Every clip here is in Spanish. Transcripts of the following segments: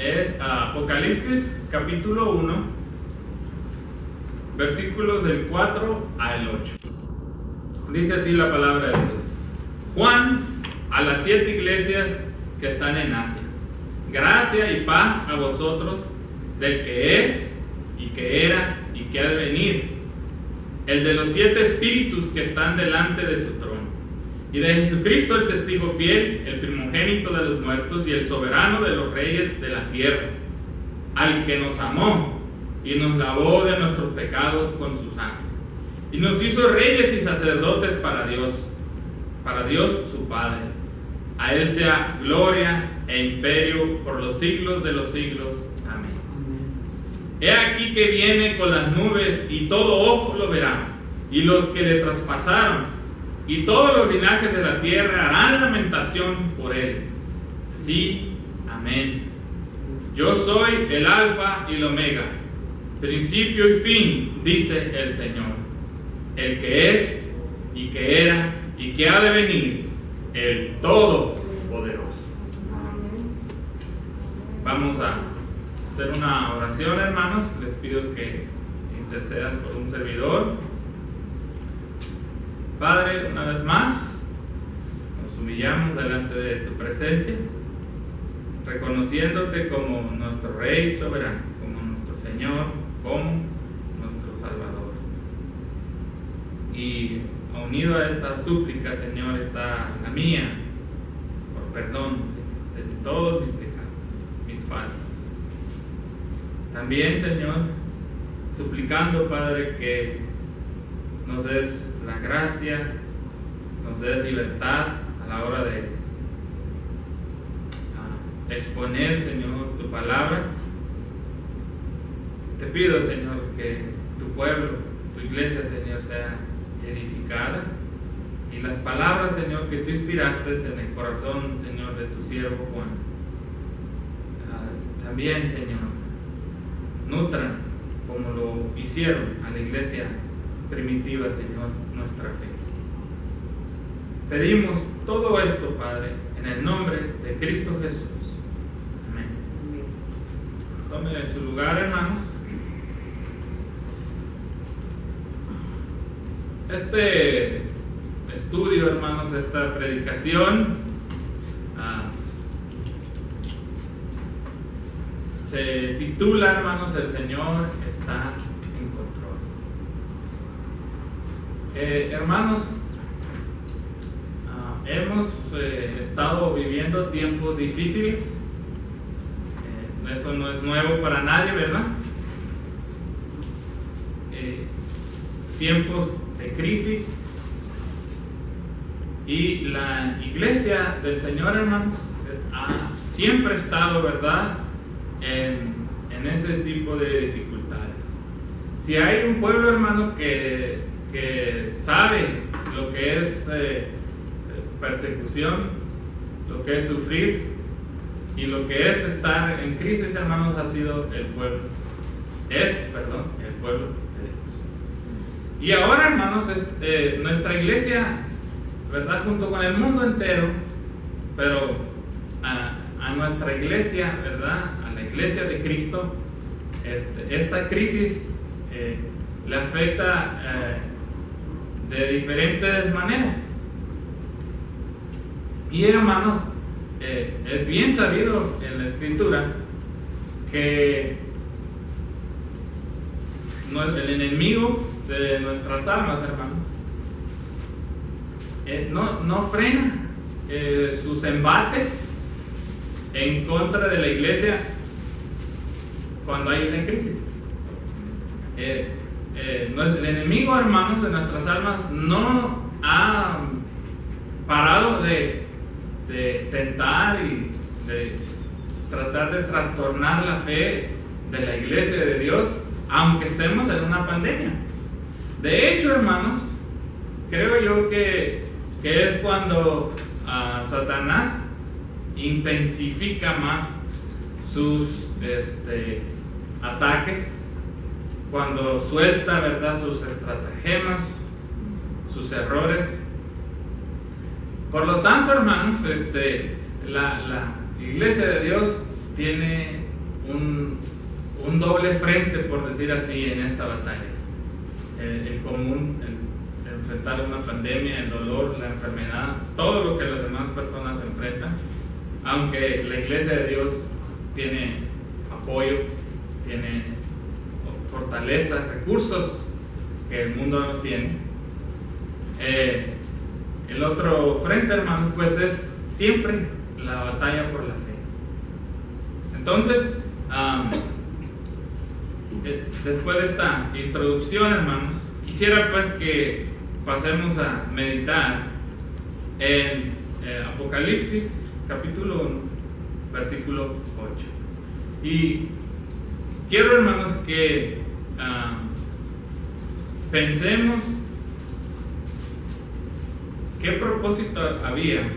es Apocalipsis capítulo 1, versículos del 4 al 8. Dice así la palabra de Dios. Juan, a las 7 iglesias que están en Asia: gracia y paz a vosotros del que es, y que era, y que ha de venir, el de los 7 espíritus que están delante de su trono, y de Jesucristo el testigo fiel, el primogénito de los muertos y el soberano de los reyes de la tierra, al que nos amó y nos lavó de nuestros pecados con su sangre, y nos hizo reyes y sacerdotes para Dios su Padre. A Él sea gloria e imperio por los siglos de los siglos. Amén. He aquí que viene con las nubes, y todo ojo lo verá, y los que le traspasaron, y todos los linajes de la tierra harán lamentación por Él. Sí, amén. Yo soy el Alfa y el Omega, principio y fin, dice el Señor, el que es, y que era, y que ha de venir, el Todopoderoso. Vamos a hacer una oración, hermanos. Les pido que intercedan por un servidor. Padre, una vez más nos humillamos delante de tu presencia, reconociéndote como nuestro Rey soberano, como nuestro Señor, como nuestro Salvador. Y unido a esta súplica, Señor, está la mía, por perdón, Señor, de todos mis pecados, mis faltas. También, Señor, suplicando, Padre, que nos des la gracia, nos des libertad a la hora de exponer, Señor, tu palabra. Te pido, Señor, que tu pueblo, tu iglesia, Señor, sea edificada, y las palabras, Señor, que tú inspiraste en el corazón, Señor, de tu siervo Juan, también, Señor, nutran como lo hicieron a la iglesia primitiva, Señor, nuestra fe. Pedimos todo esto, Padre, en el nombre de Cristo Jesús. Amén. Tomen su lugar, hermanos. Este estudio, hermanos, esta predicación se titula, hermanos, El Señor está en control. Hermanos, hemos estado viviendo tiempos difíciles. Eso no es nuevo para nadie, ¿verdad? Tiempos de crisis, y la iglesia del Señor, hermanos, ha siempre estado, ¿verdad?, en ese tipo de dificultades. Si hay un pueblo, hermano, que sabe lo que es persecución, lo que es sufrir y lo que es estar en crisis, hermanos, ha sido el pueblo de Dios. Y ahora, hermanos, nuestra iglesia, ¿verdad?, junto con el mundo entero, pero a nuestra iglesia, ¿verdad?, a la iglesia de Cristo, esta crisis le afecta de diferentes maneras. Y, hermanos, es bien sabido en la Escritura que el enemigo de nuestras almas, hermanos, no frena sus embates en contra de la iglesia cuando hay una crisis. El enemigo, hermanos, de nuestras almas no ha parado de tentar y de tratar de trastornar la fe de la iglesia de Dios, aunque estemos en una pandemia. De hecho, hermanos, creo yo que es cuando Satanás intensifica más sus ataques, cuando suelta, ¿verdad?, sus estratagemas, sus errores. Por lo tanto, hermanos, la iglesia de Dios tiene un doble frente, por decir así, en esta batalla. El común, el enfrentar una pandemia, el dolor, la enfermedad, todo lo que las demás personas enfrentan, aunque la Iglesia de Dios tiene apoyo, tiene fortaleza, recursos que el mundo no tiene. El otro frente, hermanos, pues es siempre la batalla por la fe. Entonces, después de esta introducción, hermanos, quisiera pues que pasemos a meditar en Apocalipsis capítulo 1, versículo 8. Y quiero, hermanos, que pensemos qué propósito había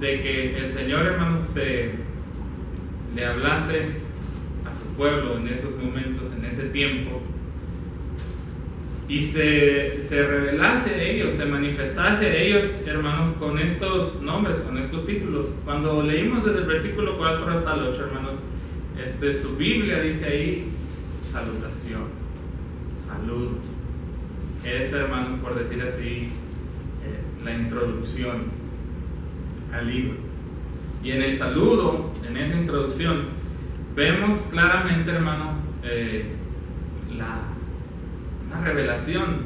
de que el Señor, hermanos, le hablase a su pueblo en esos momentos, en ese tiempo, y se revelase a ellos, se manifestase a ellos, hermanos, con estos nombres, con estos títulos. Cuando leímos desde el versículo 4 hasta el 8, hermanos, su Biblia dice ahí salutación, saludo. Es, hermanos, por decir así, la introducción al libro. Y en el saludo, en esa introducción, vemos claramente, hermanos, la revelación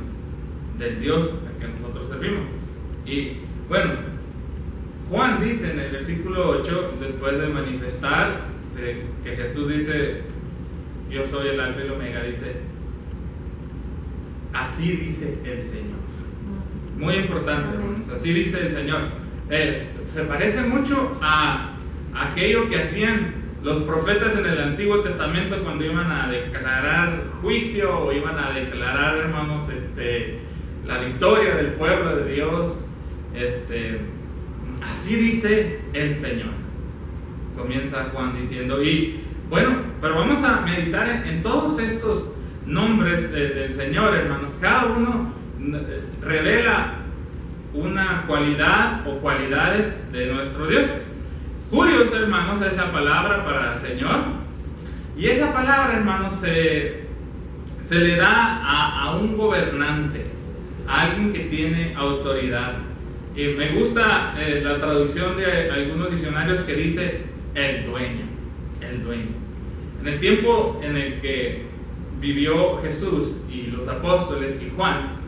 del Dios al que nosotros servimos. Y bueno, Juan dice en el versículo 8, después de manifestar que Jesús dice: yo soy el Alfa y el Omega, dice: así dice el Señor. Muy importante, hermanos, así dice el Señor. Se parece mucho a aquello que hacían los profetas en el Antiguo Testamento cuando iban a declarar juicio o iban a declarar, hermanos, la victoria del pueblo de Dios. Así dice el Señor. Comienza Juan diciendo. Y bueno, pero vamos a meditar en todos estos nombres del Señor, hermanos. Cada uno revela una cualidad o cualidades de nuestro Dios. Curios, hermanos, es la palabra para Señor. Y esa palabra, hermanos, se le da a un gobernante, a alguien que tiene autoridad. Y me gusta la traducción de algunos diccionarios que dice el dueño, el dueño. En el tiempo en el que vivió Jesús y los apóstoles y Juan,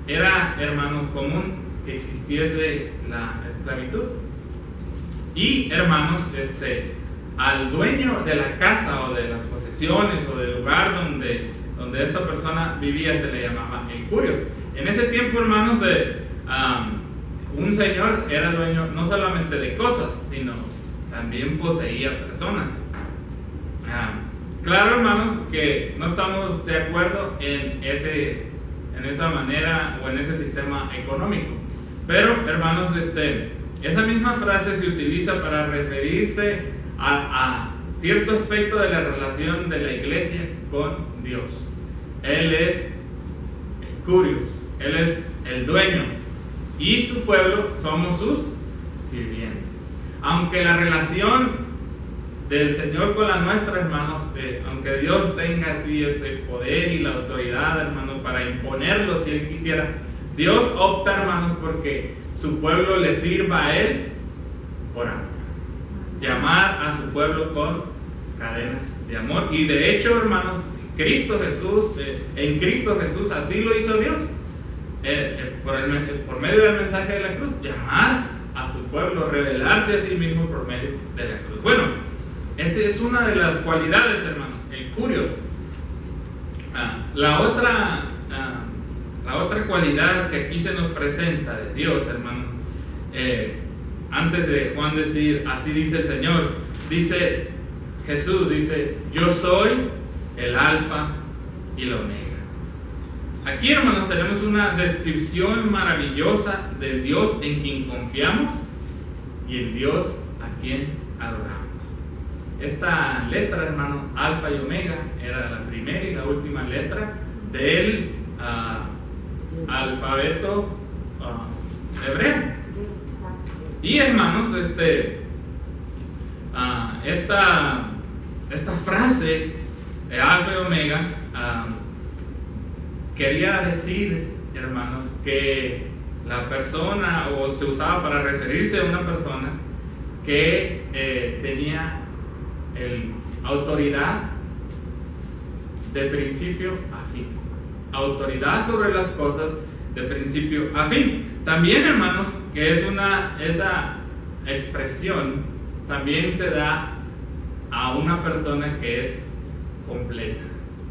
era, hermanos, común que existiese la esclavitud. Y, hermanos, al dueño de la casa o de las posesiones o del lugar donde esta persona vivía se le llamaba el curios. En ese tiempo, hermanos, un señor era dueño no solamente de cosas, sino también poseía personas. Claro, hermanos, que no estamos de acuerdo en esa manera o en ese sistema económico. Pero, hermanos, esa misma frase se utiliza para referirse a cierto aspecto de la relación de la iglesia con Dios. Él es el curios, Él es el dueño, y su pueblo somos sus sirvientes. Aunque la relación del Señor con la nuestra, hermanos, aunque Dios tenga así ese poder y la autoridad, hermanos, para imponerlo si Él quisiera, Dios opta, hermanos, porque su pueblo le sirva a Él por amor. Llamar a su pueblo con cadenas de amor. Y de hecho, hermanos, en Cristo Jesús así lo hizo Dios. Por medio del mensaje de la cruz, llamar a su pueblo, revelarse a sí mismo por medio de la cruz. Bueno, esa es una de las cualidades, hermanos, el curios. La otra cualidad que aquí se nos presenta de Dios, hermanos, antes de Juan decir así dice el Señor, dice Jesús, dice: yo soy el Alfa y el Omega. Aquí, hermanos, tenemos una descripción maravillosa del Dios en quien confiamos y el Dios a quien adoramos. Esta letra, hermanos, Alfa y Omega, era la primera y la última letra del alfabeto hebreo. Y, hermanos, esta frase de Alfa y Omega quería decir, hermanos, que la persona, o se usaba para referirse a una persona que tenía autoridad de principio a fin, autoridad sobre las cosas de principio a fin. También, hermanos, que esa expresión también se da a una persona que es completa.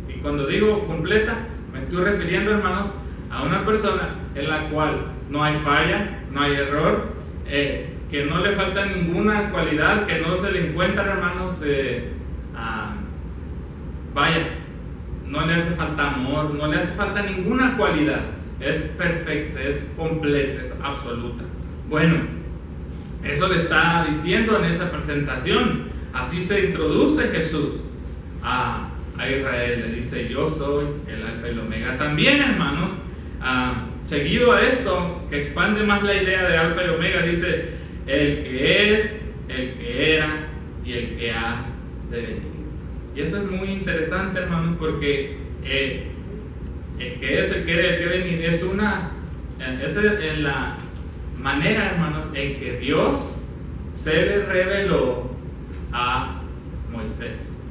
Y cuando digo completa, me estoy refiriendo, hermanos, a una persona en la cual no hay falla, no hay error, que no le falta ninguna cualidad, que no se le encuentra, hermanos, no le hace falta amor, no le hace falta ninguna cualidad. Es perfecta, es completa, es absoluta. Bueno, eso le está diciendo en esa presentación. Así se introduce Jesús a Israel. Le dice: yo soy el Alfa y el Omega. También, hermanos, seguido a esto, que expande más la idea de Alfa y Omega, dice: el que es, el que era y el que ha de venir. Y eso es muy interesante, hermanos, porque el que es, el que era y el que venir es la manera, hermanos, en que Dios se le reveló a Moisés.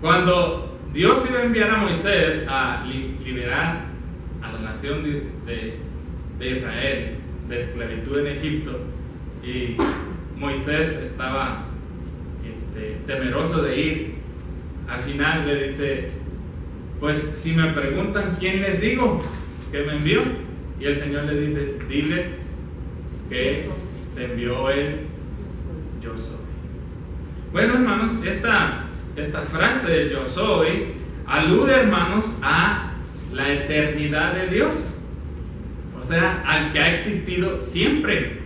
Cuando Dios iba a enviar a Moisés a liberar a la nación de Israel de esclavitud en Egipto, y Moisés estaba temeroso de ir, al final le dice: pues si me preguntan quién les digo que me envió, y el Señor le dice: diles que te envió él, yo soy. Bueno, hermanos, esta frase de yo soy alude, hermanos, a la eternidad de Dios, o sea, al que ha existido siempre.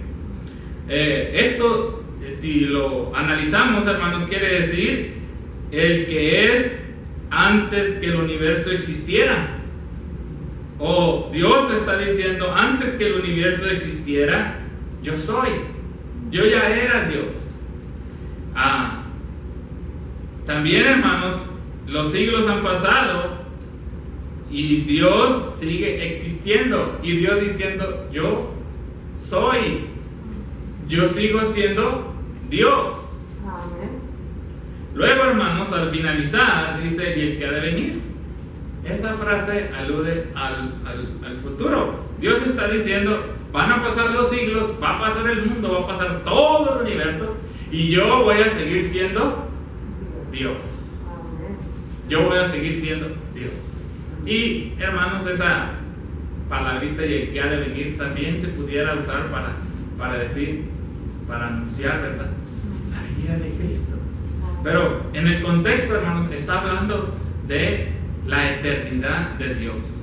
Esto, si lo analizamos, hermanos, quiere decir el que es antes que el universo existiera. O Dios está diciendo: antes que el universo existiera, yo soy. Yo ya era Dios. También, hermanos, los siglos han pasado y Dios sigue existiendo. Y Dios diciendo: yo soy. Yo sigo siendo Dios. Amén. Luego, hermanos, al finalizar, dice: y el que ha de venir. Esa frase alude al futuro. Dios está diciendo: van a pasar los siglos, va a pasar el mundo, va a pasar todo el universo, y yo voy a seguir siendo Dios. Yo voy a seguir siendo Dios. Y, hermanos, esa palabrita y el que ha de venir también se pudiera usar para decir, para anunciar, ¿verdad?, la venida de Cristo. Pero en el contexto, hermanos, está hablando de la eternidad de Dios.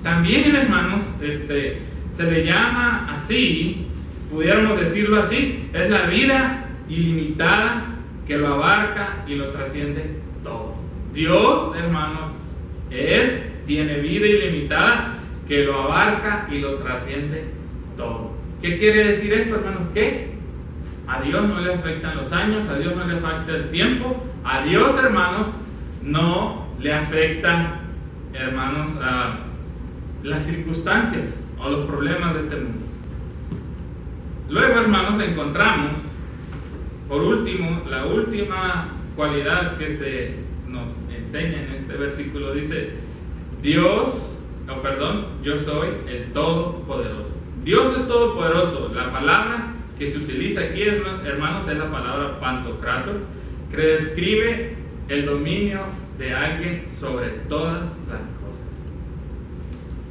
También, hermanos, se le llama así, pudiéramos decirlo así, es la vida ilimitada que lo abarca y lo trasciende todo. Dios, hermanos, tiene vida ilimitada que lo abarca y lo trasciende todo. ¿Qué quiere decir esto, hermanos? Que a Dios no le afectan los años, a Dios no le afecta el tiempo, a Dios, hermanos, no le afectan, hermanos, las circunstancias o los problemas de este mundo. Luego, hermanos, encontramos, por último, la última cualidad que se nos enseña en este versículo. Dice: yo soy el Todopoderoso. Dios es todopoderoso. La palabra que se utiliza aquí, hermanos, es la palabra pantocrator, que describe el dominio de alguien sobre todas las cosas.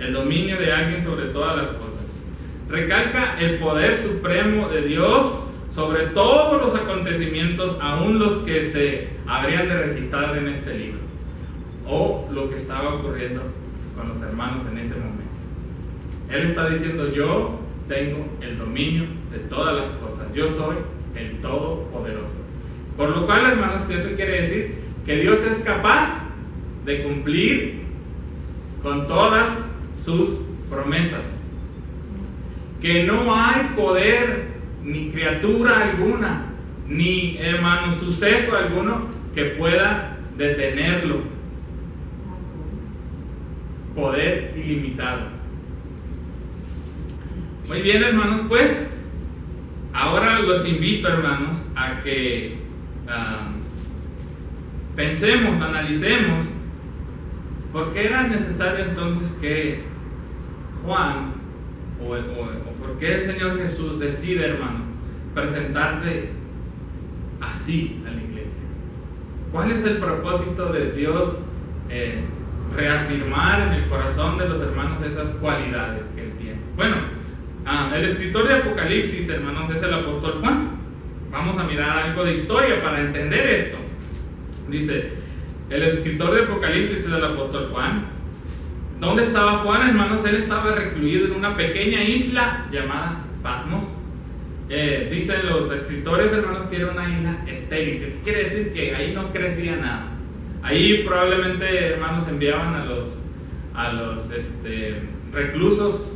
El dominio de alguien sobre todas las cosas. Recalca el poder supremo de Dios sobre todos los acontecimientos, aún los que se habrían de registrar en este libro, o lo que estaba ocurriendo con los hermanos en ese momento. Él está diciendo: yo tengo el dominio de todas las cosas, yo soy el Todopoderoso. Por lo cual, hermanos, eso quiere decir que Dios es capaz de cumplir con todas sus promesas, que no hay poder ni criatura alguna ni, hermanos, suceso alguno que pueda detenerlo. Poder ilimitado. Muy bien, hermanos, pues ahora los invito, hermanos, a que pensemos, analicemos por qué era necesario entonces que Juan o por qué el Señor Jesús decide, hermanos, presentarse así a la iglesia. ¿Cuál es el propósito de Dios reafirmar en el corazón de los hermanos esas cualidades que Él tiene? Bueno, el escritor de Apocalipsis, hermanos, es el apóstol Juan. Vamos a mirar algo de historia para entender esto. Dice, el escritor de Apocalipsis es el apóstol Juan. ¿Dónde estaba Juan, hermanos? Él estaba recluido en una pequeña isla llamada Patmos. Dicen los escritores, hermanos, que era una isla estéril. ¿Qué quiere decir? Que ahí no crecía nada. Ahí probablemente, hermanos, enviaban a los reclusos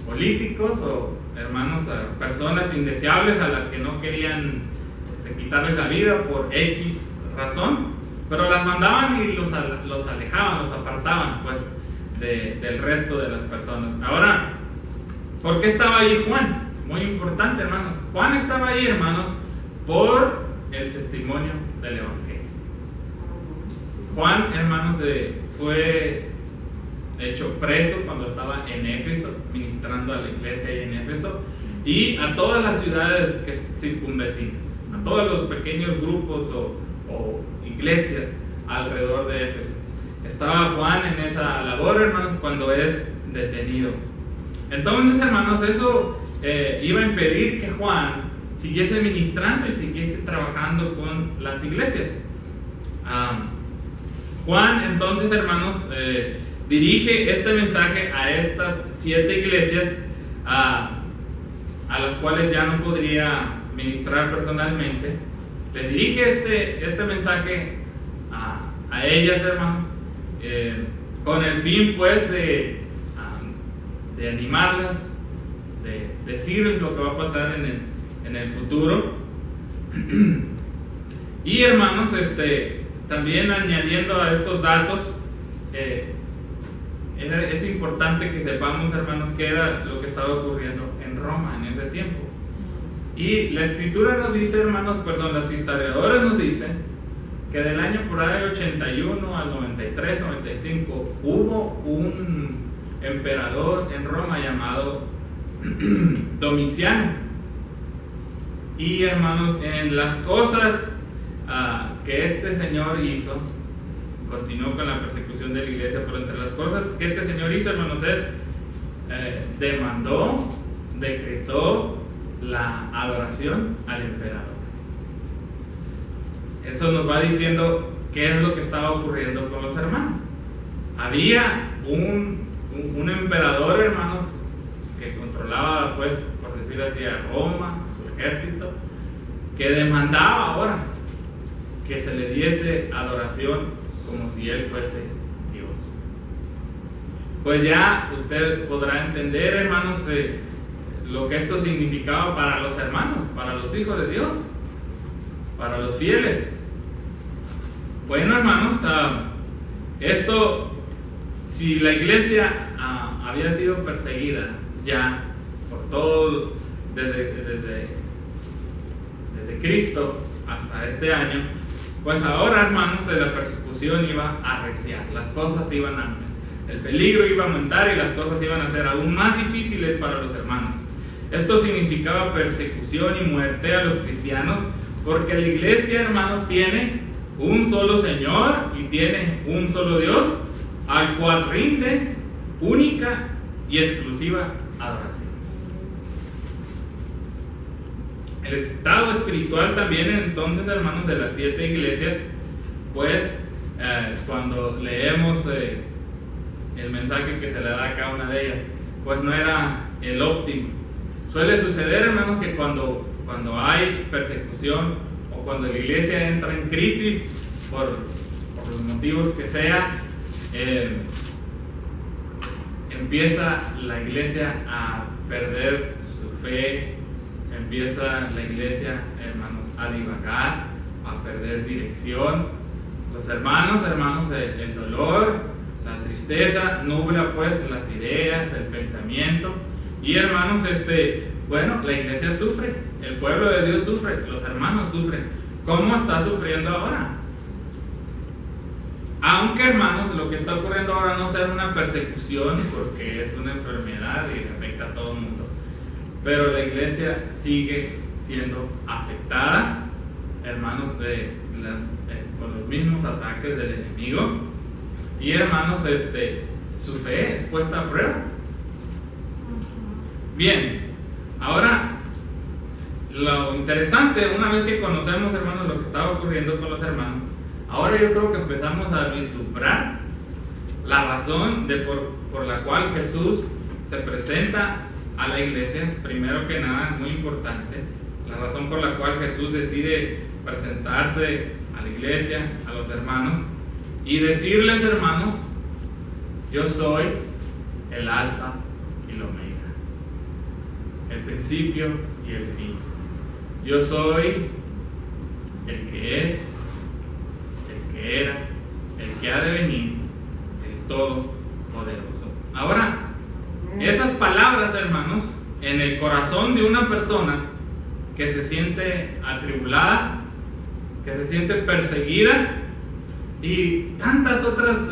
políticos o, hermanos, a personas indeseables a las que no querían quitarles la vida por X razón, pero las mandaban y los alejaban, los apartaban, pues, del resto de las personas. Ahora, ¿por qué estaba ahí Juan? Muy importante, hermanos. Juan estaba ahí, hermanos, por el testimonio del Evangelio. Juan, hermanos, fue hecho preso cuando estaba en Éfeso, ministrando a la iglesia ahí en Éfeso, y a todas las ciudades que circunvecinas, a todos los pequeños grupos o iglesias alrededor de Éfeso. Estaba Juan en esa labor, hermanos, cuando es detenido. Entonces, hermanos, eso iba a impedir que Juan siguiese ministrando y siguiese trabajando con las iglesias. Juan, entonces, hermanos, dirige este mensaje a estas 7 iglesias a las cuales ya no podría ministrar personalmente. Les dirige este mensaje a ellas, hermanos, con el fin, pues, de animarlas, de decirles lo que va a pasar en el futuro. Y, hermanos, también añadiendo a estos datos, es importante que sepamos, hermanos, qué era lo que estaba ocurriendo en Roma en ese tiempo. Y la escritura nos dice, hermanos, las historiadoras nos dicen que del año por ahí 81 al 93, 95 hubo un emperador en Roma llamado Domiciano. Y, hermanos, en las cosas que este señor hizo, continuó con la persecución de la iglesia, pero entre las cosas que este señor hizo, hermanos, demandó, decretó la adoración al emperador. Eso nos va diciendo qué es lo que estaba ocurriendo con los hermanos. Había un emperador, hermanos, que controlaba, pues, por decir así, a Roma, su ejército, que demandaba ahora que se le diese adoración como si él fuese Dios. Pues ya usted podrá entender, hermanos, lo que esto significaba para los hermanos, para los hijos de Dios, para los fieles. Bueno, hermanos, esto, si la iglesia había sido perseguida ya por todo, desde Cristo hasta este año, pues ahora, hermanos, la persecución iba a arreciar, las cosas el peligro iba a aumentar y las cosas iban a ser aún más difíciles para los hermanos. Esto significaba persecución y muerte a los cristianos, porque la iglesia, hermanos, tiene un solo Señor y tiene un solo Dios, al cual rinde única y exclusiva adoración. El estado espiritual también, entonces, hermanos, de las 7 iglesias, pues, cuando leemos el mensaje que se le da a cada una de ellas, pues no era el óptimo. Suele suceder, hermanos, que cuando hay persecución o cuando la iglesia entra en crisis por los motivos que sea, empieza la iglesia a perder su fe, empieza la iglesia, hermanos, a divagar, a perder dirección. Los hermanos, el dolor, la tristeza nubla pues las ideas, el pensamiento. Y hermanos, bueno, la iglesia sufre, el pueblo de Dios sufre, los hermanos sufren. ¿Cómo está sufriendo ahora? Aunque, hermanos, lo que está ocurriendo ahora no sea una persecución, porque es una enfermedad y afecta a todo el mundo, pero la iglesia sigue siendo afectada, hermanos, por los mismos ataques del enemigo. Y, hermanos, su fe es puesta a prueba. Bien, ahora lo interesante, una vez que conocemos, hermanos, lo que estaba ocurriendo con los hermanos, ahora yo creo que empezamos a vislumbrar la razón por la cual Jesús se presenta a la iglesia. Primero que nada, muy importante, la razón por la cual Jesús decide presentarse a la iglesia, a los hermanos, y decirles, hermanos, yo soy el alfa y el omega, el principio y el fin. Yo soy el que es, el que era, el que ha de venir, el Todopoderoso. Ahora, esas palabras, hermanos, en el corazón de una persona que se siente atribulada, que se siente perseguida, y tantas otras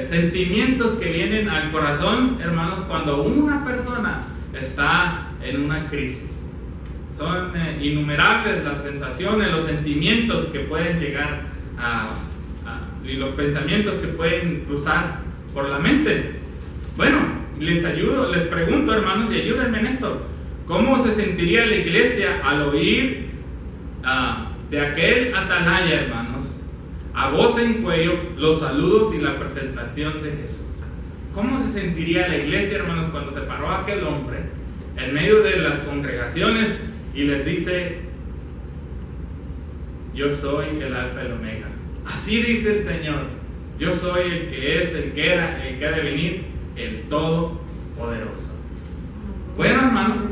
sentimientos que vienen al corazón, hermanos, cuando una persona está en una crisis. Son innumerables las sensaciones, los sentimientos que pueden llegar y los pensamientos que pueden cruzar por la mente. Bueno, les pregunto, hermanos, y ayúdenme en esto. ¿Cómo se sentiría la iglesia al oír de aquel atalaya, hermanos, a voz en cuello, los saludos y la presentación de Jesús? ¿Cómo se sentiría la iglesia, hermanos, cuando se paró aquel hombre en medio de las congregaciones y les dice: yo soy el alfa y el omega? Así dice el Señor: yo soy el que es, el que era, el que ha de venir, el Todopoderoso. Bueno, hermanos,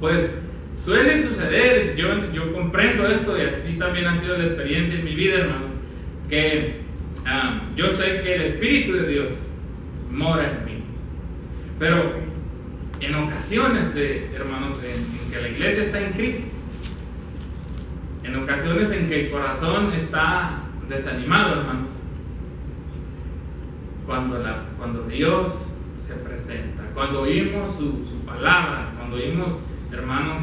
pues suele suceder, yo comprendo esto, y así también ha sido la experiencia en mi vida, hermanos, que yo sé que el Espíritu de Dios mora en mí, pero en ocasiones, hermanos, en que la iglesia está en crisis, en ocasiones en que el corazón está desanimado, hermanos, cuando Dios se presenta, cuando oímos su palabra, cuando oímos, hermanos,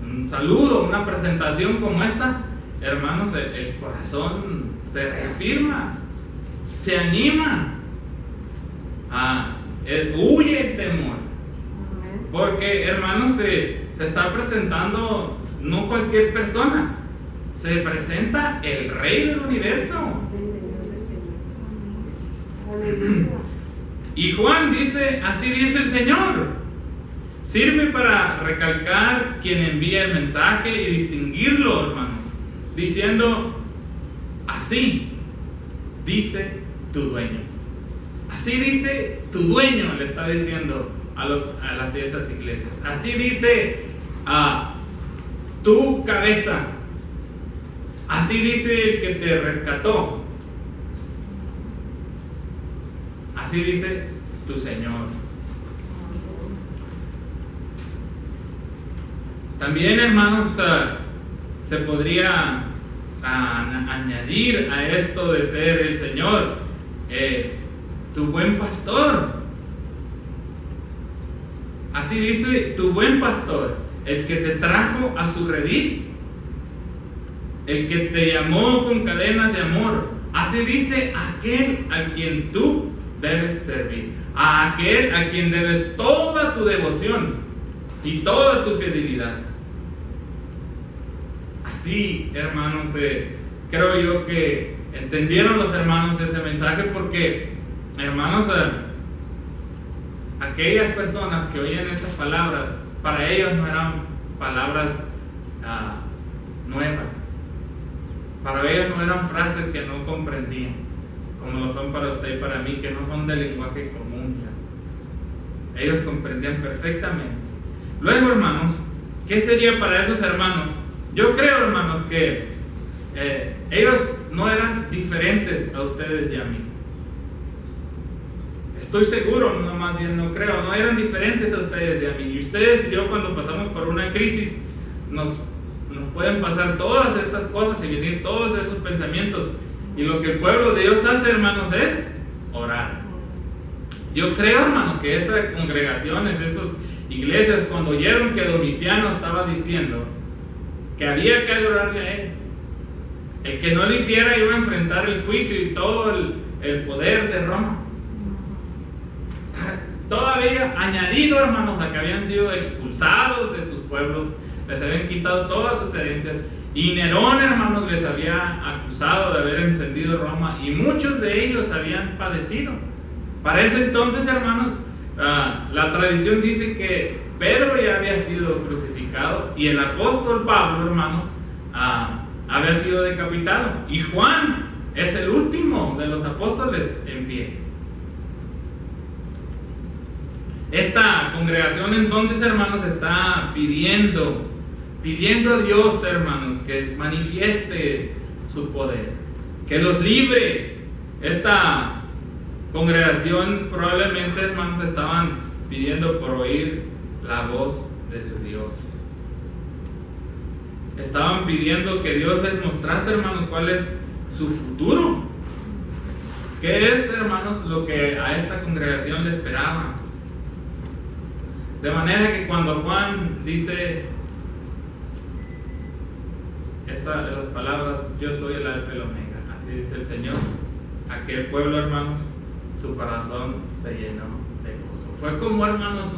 un saludo, una presentación como esta, hermanos, el corazón se reafirma, se anima, huye el temor, porque, hermanos, se está presentando no cualquier persona, se presenta el Rey del universo. Y Juan dice: así dice el Señor. Sirve para recalcar quien envía el mensaje y distinguirlo, hermanos, diciendo: así dice tu dueño. Así dice tu dueño, le está diciendo a esas iglesias. Así dice tu cabeza. Así dice el que te rescató. Así dice tu Señor. También, hermanos, se podría añadir a esto de ser el Señor, tu buen pastor. Así dice tu buen pastor, el que te trajo a su redil, el que te llamó con cadenas de amor. Así dice aquel a quien tú debes servir, a aquel a quien debes toda tu devoción y toda tu fidelidad. Así, hermanos, creo yo que entendieron los hermanos ese mensaje, porque, hermanos, aquellas personas que oían estas palabras, para ellos no eran palabras nuevas, para ellos no eran frases que no comprendían, como lo son para usted y para mí, que no son de lenguaje común ya. Ellos comprendían perfectamente. Luego, hermanos, ¿qué sería para esos hermanos? Yo creo, hermanos, que ellos no eran diferentes a ustedes y a mí. Estoy seguro, no, más bien no creo, no eran diferentes a ustedes y a mí. Y ustedes y yo, cuando pasamos por una crisis, nos pueden pasar todas estas cosas y venir todos esos pensamientos. Y lo que el pueblo de Dios hace, hermanos, es orar. Yo creo, hermano, que esas congregaciones, esas iglesias, cuando oyeron que Domiciano estaba diciendo que había que adorarle a él, el que no lo hiciera iba a enfrentar el juicio y todo el poder de Roma. Todavía añadido, hermanos, a que habían sido expulsados de sus pueblos, les habían quitado todas sus herencias, y Nerón, hermanos, les había acusado de haber encendido Roma, y muchos de ellos habían padecido. Para ese entonces, hermanos, la tradición dice que Pedro ya había sido crucificado y el apóstol Pablo, hermanos, había sido decapitado, y Juan es el último de los apóstoles en pie. Esta congregación entonces, hermanos, está pidiendo a Dios, hermanos, que manifieste su poder, que los libre. Esta congregación probablemente, hermanos, estaban pidiendo por oír la voz de su Dios. Estaban pidiendo que Dios les mostrase, hermanos, cuál es su futuro. ¿Qué es, hermanos, lo que a esta congregación le esperaba? De manera que cuando Juan dice las palabras, yo soy el Alfa y el Omega, así dice el Señor, aquel pueblo, hermanos, su corazón se llenó de gozo. Fue como, hermanos,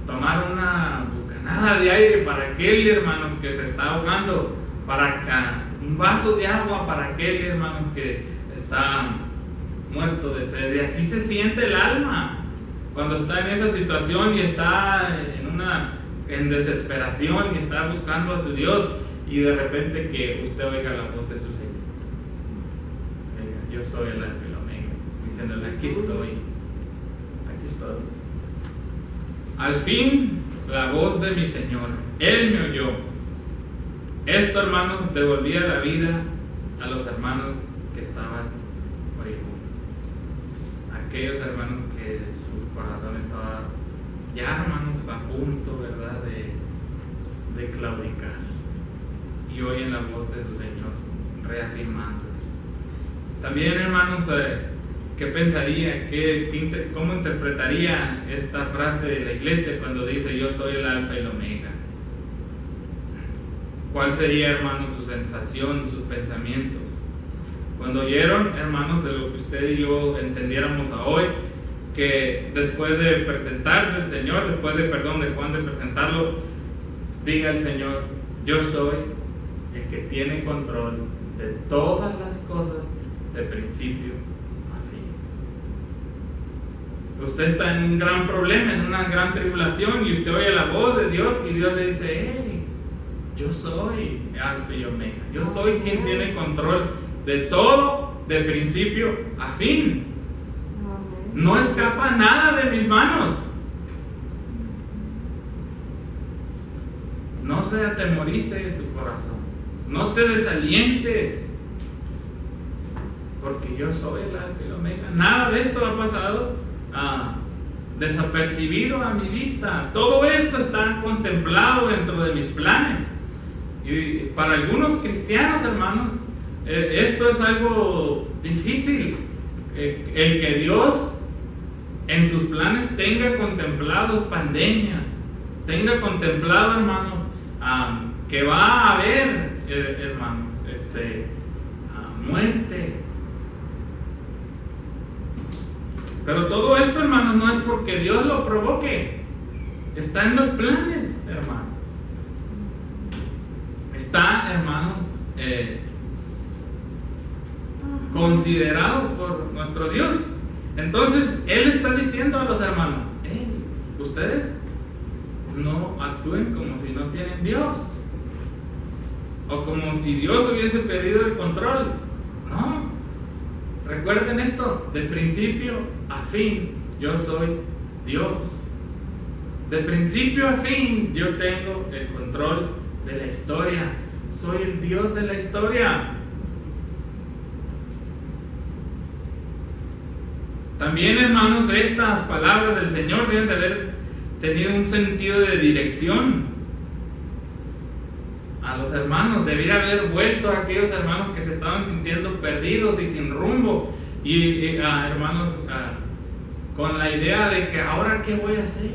tomar una bocanada de aire para aquel, hermanos, que se está ahogando, para un vaso de agua para aquel, hermanos, que está muerto de sed. Y así se siente el alma cuando está en esa situación y está en desesperación y está buscando a su Dios, y de repente que usted oiga la voz de su Señor. Venga, yo soy el Alfa y el Omega, diciéndole, aquí estoy. Al fin, la voz de mi Señor, Él me oyó. Esto, hermanos, devolvía la vida a los hermanos que estaban moribundos. Aquellos hermanos que su corazón estaba ya, hermanos, a punto, ¿verdad?, de claudicar. Y oyen la voz de su Señor reafirmándoles. También, hermanos, ¿qué pensaría? ¿Cómo interpretaría esta frase de la iglesia cuando dice yo soy el Alfa y el Omega? ¿Cuál sería, hermanos, su sensación, sus pensamientos? Cuando oyeron, hermanos, de lo que usted y yo entendiéramos a hoy, que después de presentarse el Señor, después de Juan de presentarlo, diga el Señor, yo soy el que tiene control de todas las cosas de principio a fin. Usted está en un gran problema, en una gran tribulación, y usted oye la voz de Dios y Dios le dice, hey, yo soy Alfa y Omega, yo soy quien tiene control de todo de principio a fin. No escapa nada de mis manos. No se atemorice tu corazón, no te desalientes, porque yo soy el Alfa y el Omega. Nada de esto ha pasado desapercibido a mi vista. Todo esto está contemplado dentro de mis planes. Y para algunos cristianos, hermanos, esto es algo difícil, el que Dios en sus planes tenga contemplados pandemias, tenga contemplado, hermanos, que va a haber, hermanos, muerte. Pero todo esto, hermanos, no es porque Dios lo provoque, está en los planes, hermanos. Está, hermanos, considerado por nuestro Dios. Entonces, Él está diciendo a los hermanos, hey, ustedes no actúen como si no tienen Dios, o como si Dios hubiese perdido el control. No, recuerden esto, de principio a fin, yo soy Dios. De principio a fin, yo tengo el control de la historia. Soy el Dios de la historia. También, hermanos, estas palabras del Señor deben de haber tenido un sentido de dirección a los hermanos. Debería haber vuelto a aquellos hermanos que se estaban sintiendo perdidos y sin rumbo. Y hermanos, con la idea de que ahora qué voy a hacer,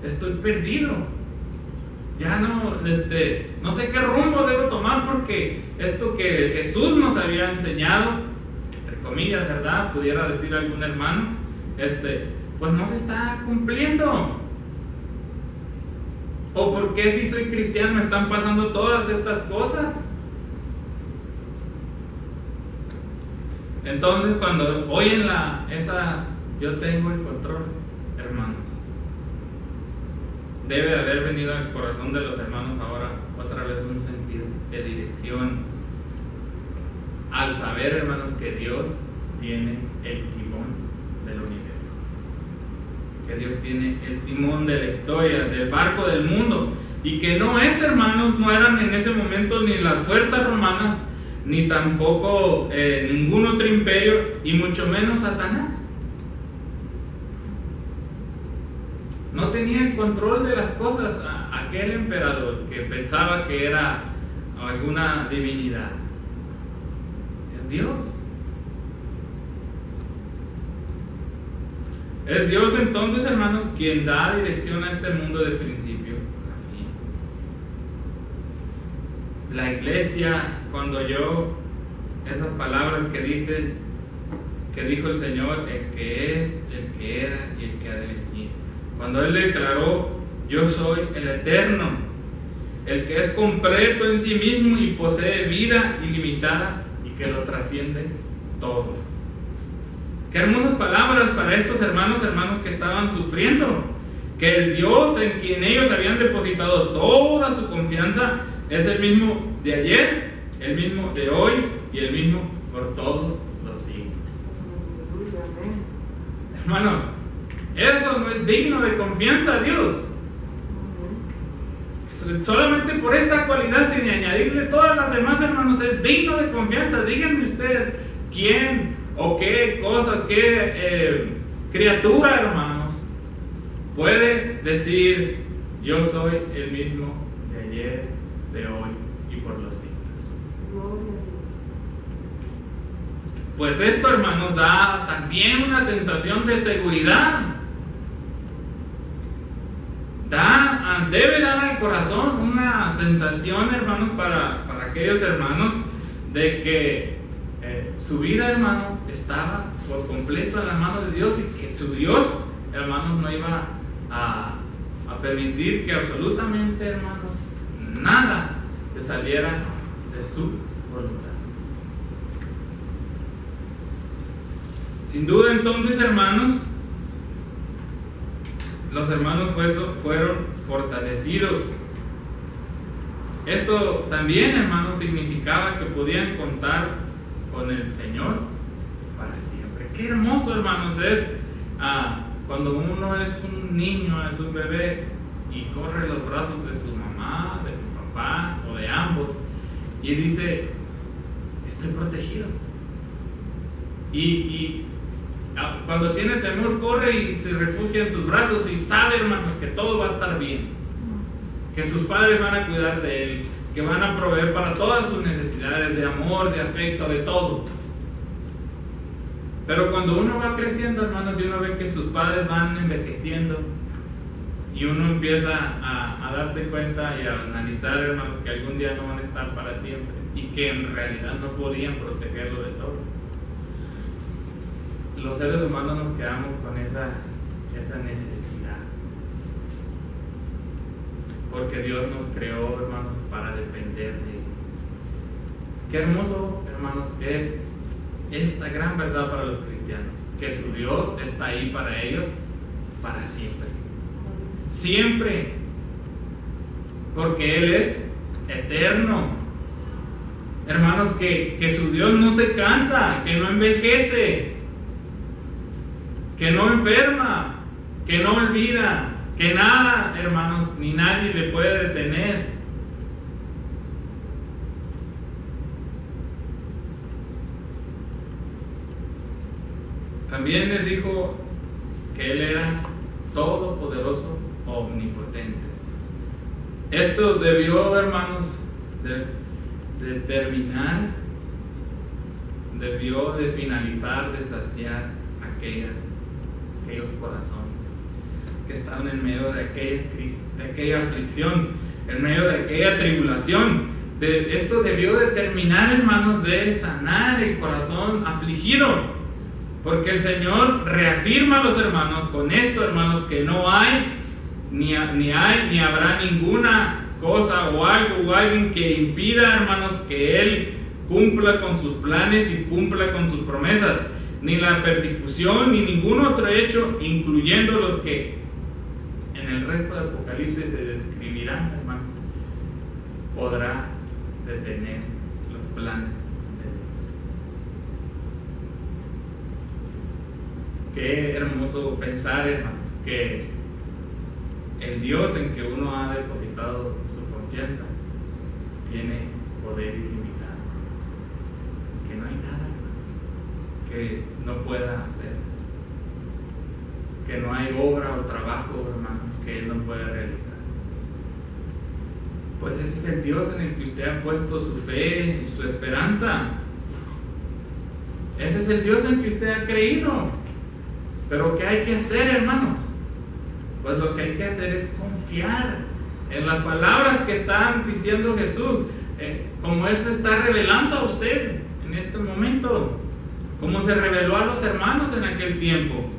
estoy perdido, ya no sé qué rumbo debo tomar, porque esto que Jesús nos había enseñado, entre comillas, ¿verdad?, pudiera decir algún hermano, pues no se está cumpliendo. ¿O por qué si soy cristiano me están pasando todas estas cosas? Entonces, cuando oyen yo tengo el control, hermanos, debe de haber venido al corazón de los hermanos ahora otra vez un sentido de dirección, al saber, hermanos, que Dios tiene el timón del universo, que Dios tiene el timón de la historia, del barco del mundo, y que no eran en ese momento ni las fuerzas romanas, ni tampoco ningún otro imperio, y mucho menos Satanás. No tenía el control de las cosas aquel emperador que pensaba que era alguna divinidad. Es Dios. Es Dios entonces, hermanos, quien da dirección a este mundo de principio a fin. La iglesia, cuando oyó esas palabras que dijo el Señor, el que es, el que era y el que ha de venir. Cuando Él declaró: yo soy el eterno, el que es completo en sí mismo y posee vida ilimitada y que lo trasciende todo. Qué hermosas palabras para estos hermanos que estaban sufriendo, que el Dios en quien ellos habían depositado toda su confianza es el mismo de ayer, el mismo de hoy y el mismo por todos los siglos. Hermano, eso no es digno de confianza a Dios. Solamente por esta cualidad, sin añadirle todas las demás, hermanos, es digno de confianza. Díganme usted quién o qué cosa, qué criatura, hermanos, puede decir: yo soy el mismo de ayer, de hoy y por los siglos. Pues esto, hermanos, da también una sensación de seguridad. Debe dar al corazón una sensación, hermanos, para aquellos hermanos, de que su vida, hermanos, estaba por completo en las manos de Dios, y que su Dios, hermanos, no iba a permitir que absolutamente, hermanos, nada se saliera de su voluntad. Sin duda, entonces, hermanos, los hermanos fueron fortalecidos. Esto también, hermanos, significaba que podían contar con el Señor para siempre. Qué hermoso, hermanos, es cuando uno es un niño, es un bebé, y corre los brazos de su mamá, de su papá o de ambos, y dice: estoy protegido. Y cuando tiene temor, corre y se refugia en sus brazos y sabe, hermanos, que todo va a estar bien, que sus padres van a cuidar de él, que van a proveer para todas sus necesidades de amor, de afecto, de todo. Pero cuando uno va creciendo, hermanos, y uno ve que sus padres van envejeciendo, y uno empieza a darse cuenta y a analizar, hermanos, que algún día no van a estar para siempre, y que en realidad no podían protegerlo de todo, los seres humanos nos quedamos con esa necesidad, porque Dios nos creó, hermanos, para depender de Él. Qué hermoso, hermanos, es esta gran verdad para los cristianos, que su Dios está ahí para ellos para siempre, siempre, porque Él es eterno. Hermanos, que su Dios no se cansa, que no envejece, que no enferma, que no olvida, que nada, hermanos, ni nadie le puede detener. También les dijo que Él era todopoderoso, omnipotente. Esto debió, hermanos, de terminar, debió de finalizar, de saciar aquellos corazones que estaban en medio de aquella crisis, de aquella aflicción, en medio de aquella tribulación. Esto debió de terminar, hermanos, de sanar el corazón afligido, porque el Señor reafirma a los hermanos con esto, hermanos, que no hay ni habrá ninguna cosa o algo o alguien que impida, hermanos, que Él cumpla con sus planes y cumpla con sus promesas, ni la persecución ni ningún otro hecho, incluyendo los que en el resto de Apocalipsis se describirán, hermanos, podrá detener los planes de Dios. Qué hermoso pensar, hermanos, que el Dios en que uno ha depositado su confianza tiene poder ilimitado, que no hay nada que no pueda hacer, que no hay obra o trabajo, hermanos, que Él no pueda realizar. Pues ese es el Dios en el que usted ha puesto su fe y su esperanza. Ese es el Dios en que usted ha creído. Pero ¿qué hay que hacer, hermanos? Pues lo que hay que hacer es confiar en las palabras que están diciendo Jesús, como Él se está revelando a usted en este momento, como se reveló a los hermanos en aquel tiempo.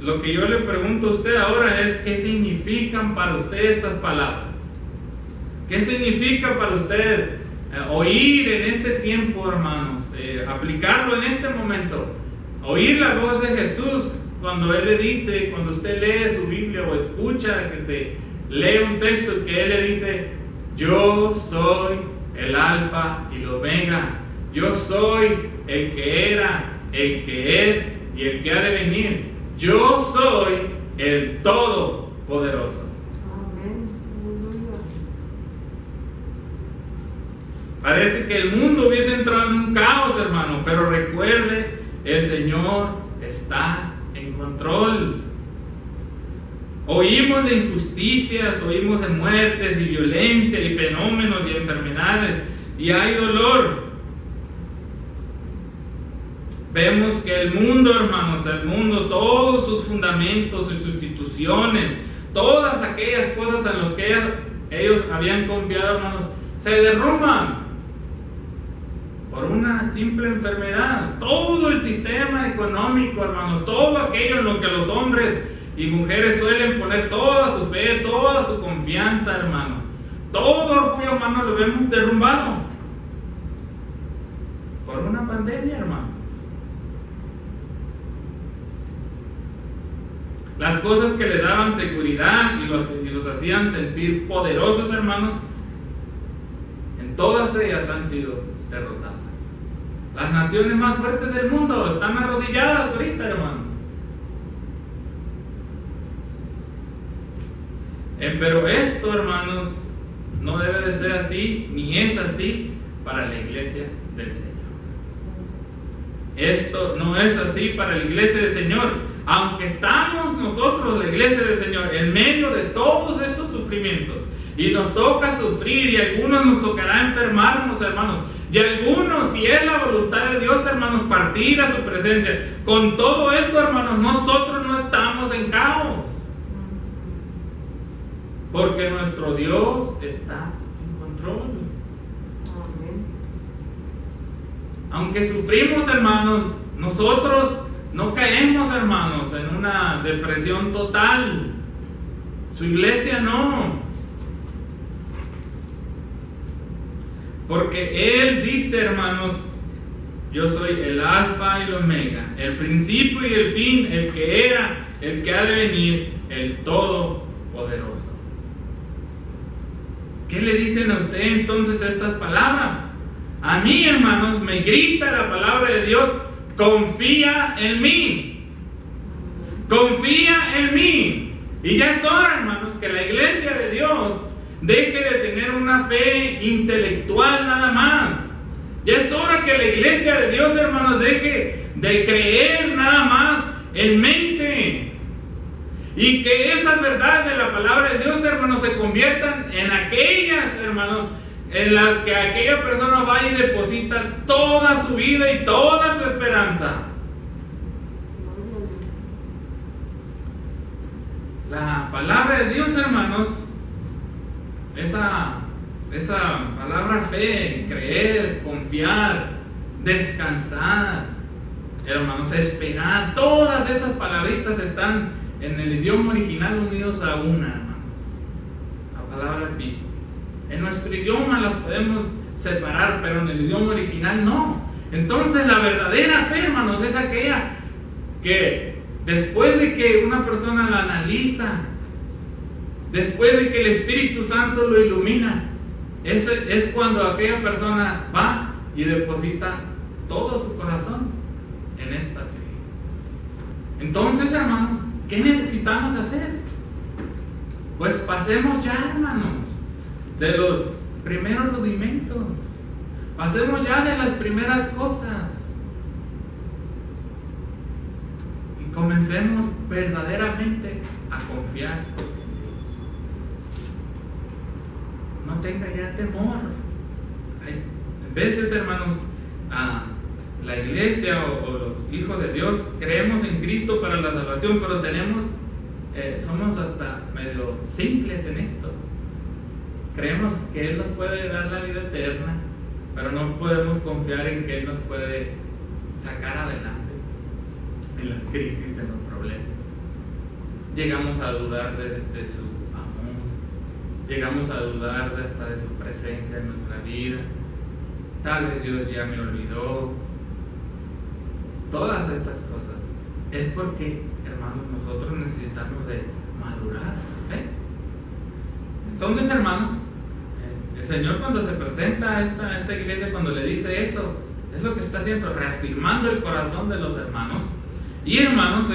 Lo que yo le pregunto a usted ahora es: ¿qué significan para usted estas palabras? ¿Qué significa para usted oír en este tiempo, hermanos? Aplicarlo en este momento. Oír la voz de Jesús cuando Él le dice, cuando usted lee su Biblia o escucha que se lee un texto que Él le dice: yo soy el Alfa y el Omega. Yo soy el que era, el que es y el que ha de venir. Yo soy el Todopoderoso. Parece que el mundo hubiese entrado en un caos, hermano, pero recuerde, el Señor está en control. Oímos de injusticias, oímos de muertes y violencia y fenómenos y enfermedades, y hay dolor. Vemos que el mundo, hermanos, el mundo, todos sus fundamentos y sus instituciones, todas aquellas cosas en las que ellos habían confiado, hermanos, se derrumban por una simple enfermedad. Todo el sistema económico, hermanos, todo aquello en lo que los hombres y mujeres suelen poner toda su fe, toda su confianza, hermano, todo orgullo humano lo vemos derrumbado por una pandemia, hermanos. Las cosas que le daban seguridad y los hacían sentir poderosos, hermanos, en todas ellas han sido derrotadas. Las naciones más fuertes del mundo están arrodilladas ahorita, hermano. Pero esto, hermanos, no debe de ser así, ni es así para la iglesia del Señor. Esto no es así para la iglesia del Señor. Aunque estamos nosotros, la iglesia del Señor, en medio de todos estos sufrimientos, y nos toca sufrir, y a algunos nos tocará enfermarnos, hermanos, y a algunos, si es la voluntad de Dios, hermanos, partir a su presencia. Con todo esto, hermanos, nosotros no estamos en caos, porque nuestro Dios está en control. Aunque sufrimos, hermanos, nosotros no caemos, hermanos, en una depresión total. Su iglesia no. Porque Él dice, hermanos: yo soy el Alfa y el Omega, el principio y el fin, el que era, el que ha de venir, el Todopoderoso. ¿Qué le dicen a usted entonces estas palabras? A mí, hermanos, me grita la palabra de Dios: confía en mí. Confía en mí. Y ya es hora, hermanos, que la iglesia de Dios deje de tener una fe intelectual nada más. Ya es hora que la iglesia de Dios, hermanos, deje de creer nada más en mente. Y que esas verdades de la palabra de Dios, hermanos, se conviertan en aquellas, hermanos, en las que aquella persona va y deposita toda su vida y toda su esperanza. La palabra de Dios, hermanos, esa palabra fe, creer, confiar, descansar, hermanos, esperar, todas esas palabritas están en el idioma original unidos a una, hermanos, la palabra pistis. En nuestro idioma las podemos separar, pero en el idioma original no. Entonces la verdadera fe, hermanos, es aquella que después de que una persona la analiza, después de que el Espíritu Santo lo ilumina, es cuando aquella persona va y deposita todo su corazón en esta fe. Entonces, hermanos, ¿qué necesitamos hacer? Pues pasemos ya, hermanos, de los primeros rudimentos. Pasemos ya de las primeras cosas. Y comencemos verdaderamente a confiar en Dios. No tenga ya temor. A veces, hermanos, la iglesia o los hijos de Dios creemos en Cristo para la salvación, pero somos hasta medio simples en esto. Creemos que Él nos puede dar la vida eterna, pero no podemos confiar en que Él nos puede sacar adelante en las crisis, en los problemas. Llegamos a dudar de su amor, llegamos a dudar hasta de su presencia en nuestra vida. Tal vez Dios ya me olvidó. Todas estas cosas es porque, hermanos, nosotros necesitamos de madurar. Entonces, hermanos, el Señor cuando se presenta a esta iglesia, cuando le dice eso, es lo que está haciendo, reafirmando el corazón de los hermanos. Y, hermanos,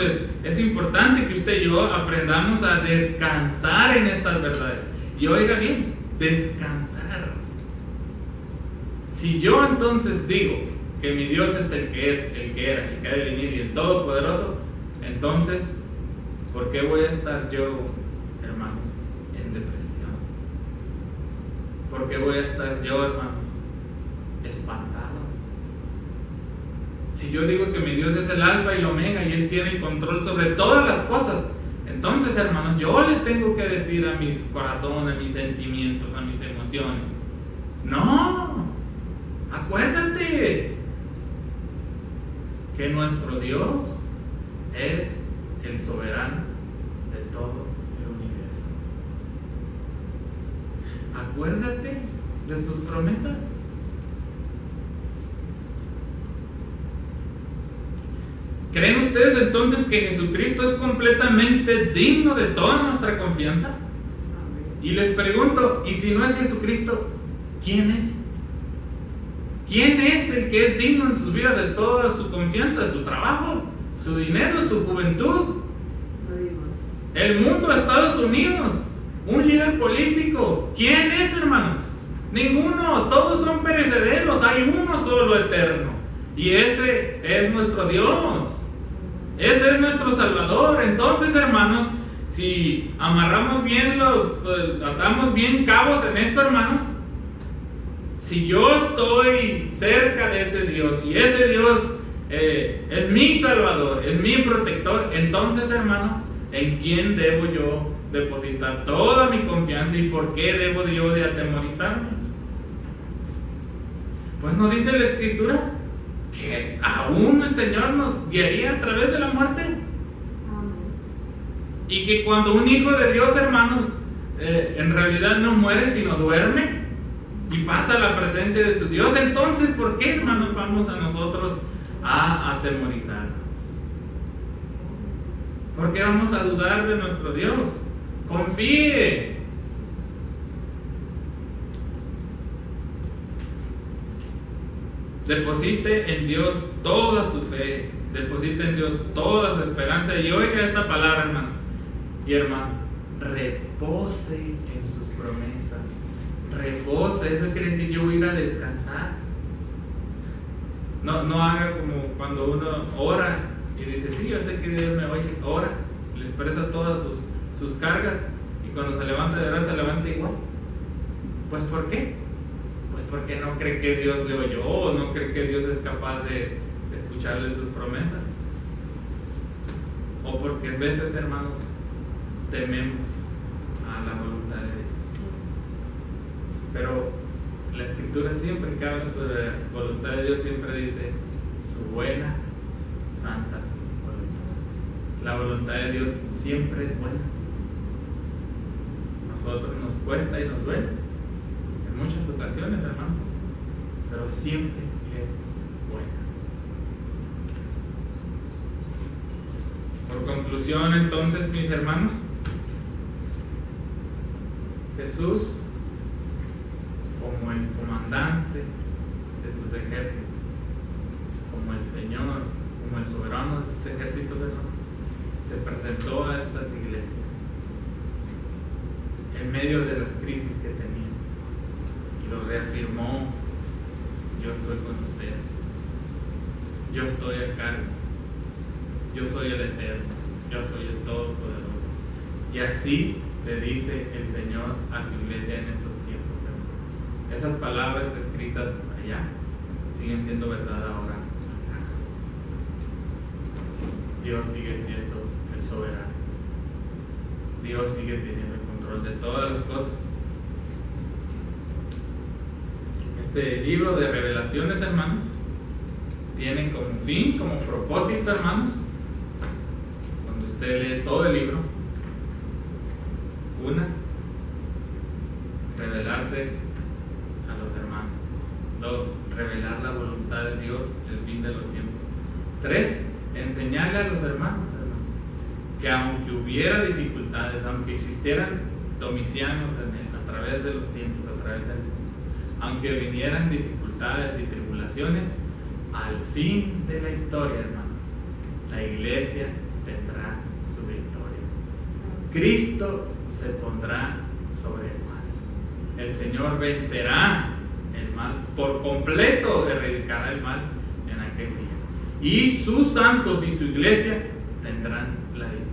es importante que usted y yo aprendamos a descansar en estas verdades. Y oiga bien, descansar. Si yo entonces digo que mi Dios es, el que era, el que ha de venir y el Todopoderoso, entonces, ¿por qué voy a estar yo, hermanos, en depresión? ¿Por qué voy a estar yo, hermanos, espantado? Si yo digo que mi Dios es el alfa y el omega y Él tiene el control sobre todas las cosas, entonces, hermanos, yo le tengo que decir a mi corazón, a mis sentimientos, a mis emociones: no, acuérdate que nuestro Dios es el soberano de todo el universo. Acuérdate de sus promesas. ¿Creen ustedes entonces que Jesucristo es completamente digno de toda nuestra confianza? Y les pregunto, ¿y si no es Jesucristo, quién es? ¿Quién es el que es digno en sus vidas de toda su confianza, su trabajo, su dinero, su juventud? El mundo, Estados Unidos, un líder político. ¿Quién es, hermanos? Ninguno, todos son perecederos, hay uno solo eterno. Y ese es nuestro Dios. Ese es nuestro Salvador. Entonces, hermanos, si amarramos bien atamos bien cabos en esto, hermanos, si yo estoy cerca de ese Dios y ese Dios es mi Salvador, es mi protector, entonces, hermanos, ¿en quién debo yo depositar toda mi confianza y por qué debo yo de atemorizarme? Pues no dice la Escritura que aún el Señor nos guiaría a través de la muerte. Y que cuando un hijo de Dios, hermanos, en realidad no muere sino duerme y pasa a la presencia de su Dios, entonces ¿por qué, hermanos, vamos a nosotros a atemorizarnos? ¿Por qué vamos a dudar de nuestro Dios? Confíe. Deposite en Dios toda su fe, deposite en Dios toda su esperanza. Y oiga esta palabra, hermano: Y hermanos, repose en sus promesas. Repose, eso quiere decir yo voy a ir a descansar. No haga como cuando uno ora y dice, sí, yo sé que Dios me oye, ora, le expresa todas sus cargas, y cuando se levanta de orar se levanta igual. Pues ¿por qué? Pues porque no cree que Dios le oyó, o no cree que Dios es capaz de escucharle sus promesas, o porque a veces, hermanos, tememos a la voluntad de Dios. Pero la Escritura siempre que habla sobre la voluntad de Dios siempre dice su buena, santa voluntad. La voluntad de Dios siempre es buena. Nosotros nos cuesta y nos duele en muchas ocasiones, hermanos, pero siempre es buena. Por conclusión, entonces, mis hermanos, Jesús, como el comandante de sus ejércitos, como el Señor, como el soberano de sus ejércitos, se presentó a estas iglesias en medio de las crisis que tenían y lo reafirmó: yo estoy con ustedes, yo estoy a cargo, yo soy el Eterno, yo soy el Todopoderoso. Y así le dice el Señor a su iglesia en estos tiempos, hermanos. Esas palabras escritas allá siguen siendo verdad ahora. Dios sigue siendo el soberano. Dios sigue teniendo el control de todas las cosas. Este libro de Revelaciones, hermanos, tiene como fin, como propósito, hermanos, cuando usted lee todo el libro, una, revelarse a los hermanos. Dos, revelar la voluntad de Dios, el fin de los tiempos. Tres, enseñarle a los hermanos, que aunque hubiera dificultades, aunque existieran Domicianos a través de los tiempos, a través del mundo, aunque vinieran dificultades y tribulaciones, al fin de la historia, hermano, la iglesia tendrá su victoria. Cristo se pondrá sobre el mal. El Señor vencerá el mal por completo, erradicará el mal en aquel día. Y sus santos y su iglesia tendrán la victoria.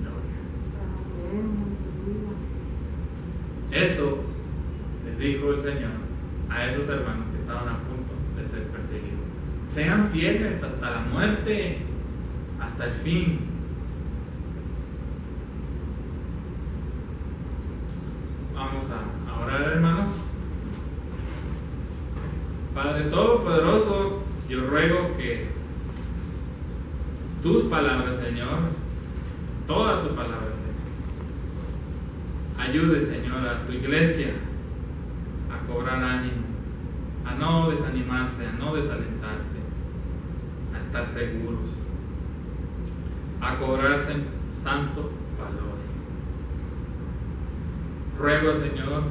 Eso les dijo el Señor a esos hermanos que estaban a punto de ser perseguidos. Sean fieles hasta la muerte, hasta el fin. Vamos a orar, hermanos. Padre Todopoderoso, yo ruego que tus palabras, Señor, toda tu palabra, Señor, ayude, Señor, a tu iglesia a cobrar ánimo, a no desanimarse, a no desalentarse, a estar seguros, a cobrarse santo valor. Ruego, Señor,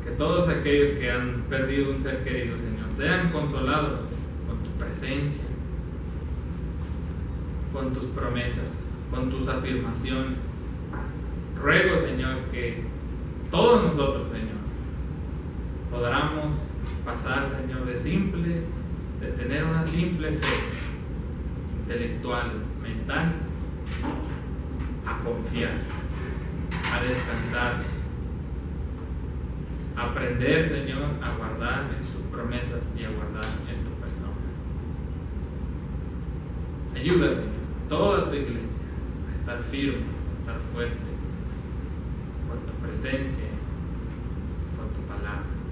que todos aquellos que han perdido un ser querido, Señor, sean consolados con tu presencia, con tus promesas, con tus afirmaciones. Ruego, Señor, que todos nosotros, Señor, podamos pasar, Señor, de tener una simple fe intelectual, mental, a confiar, a descansar, a aprender, Señor, a guardar en tus promesas y a guardar en tu persona. Ayuda, Señor, toda tu iglesia a estar firme, a estar fuerte, por tu presencia